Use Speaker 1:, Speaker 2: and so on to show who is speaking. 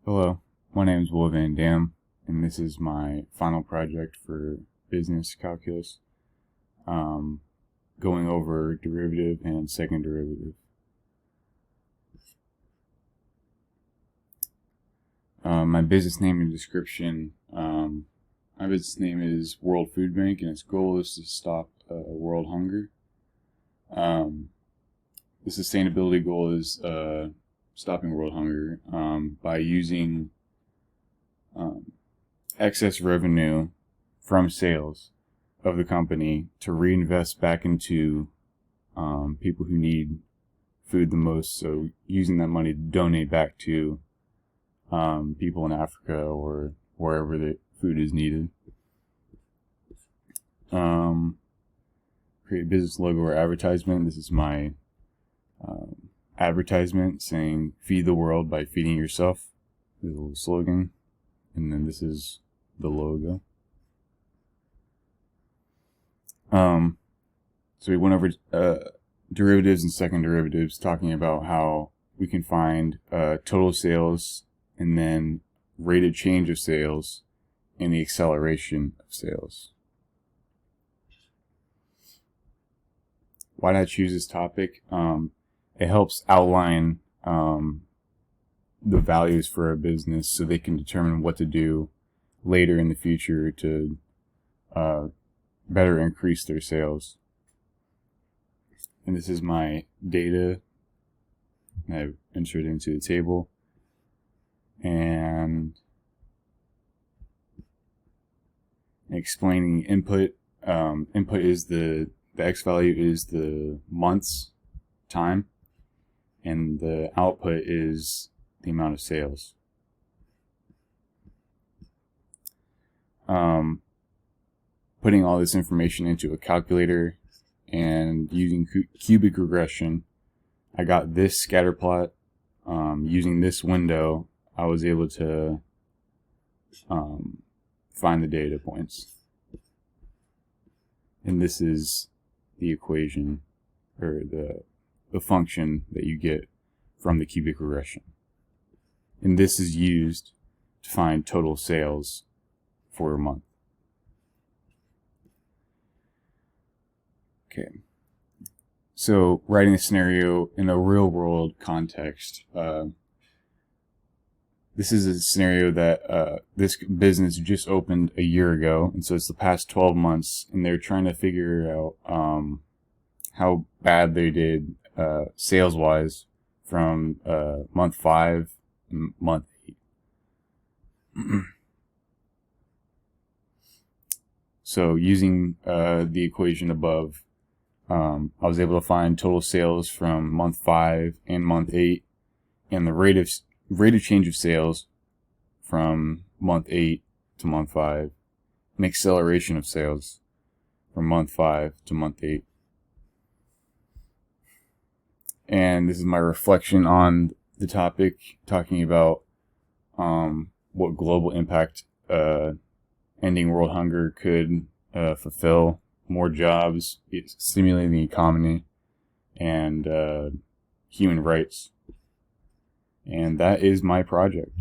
Speaker 1: Hello, my name is Will Van Dam, and this is my final project for business calculus, going over derivative and second derivative. My business name and description, my business name is World Food Bank, and its goal is to stop world hunger. The sustainability goal is stopping world hunger by using excess revenue from sales of the company to reinvest back into people who need food the most. So using that money to donate back to people in Africa or wherever the food is needed. Create a business logo or advertisement. This is my advertisement saying "Feed the world by feeding yourself." This is a little slogan, and then this is the logo. So we went over derivatives and second derivatives, talking about how we can find total sales and then rate of change of sales and the acceleration of sales. Why did I choose this topic? It helps outline the values for a business so they can determine what to do later in the future to better increase their sales. And this is my data I've inserted into the table. And explaining input. Input is the X value is the month's time, and the output is the amount of sales. Putting all this information into a calculator and using cubic regression, I got this scatter plot. Using this window, I was able to find the data points. And this is the equation, or the function that you get from the cubic regression. And this is used to find total sales for a month. Okay. So writing a scenario in a real world context, this is a scenario that this business just opened a year ago, and so it's the past 12 months, and they're trying to figure out how bad they did sales-wise from month 5 and month 8. So using the equation above, I was able to find total sales from month 5 and month 8, and the rate of change of sales from month 8 to month 5, and acceleration of sales from month 5 to month 8. And this is my reflection on the topic, talking about what global impact ending world hunger could fulfill: more jobs, stimulating the economy, and human rights. And that is my project.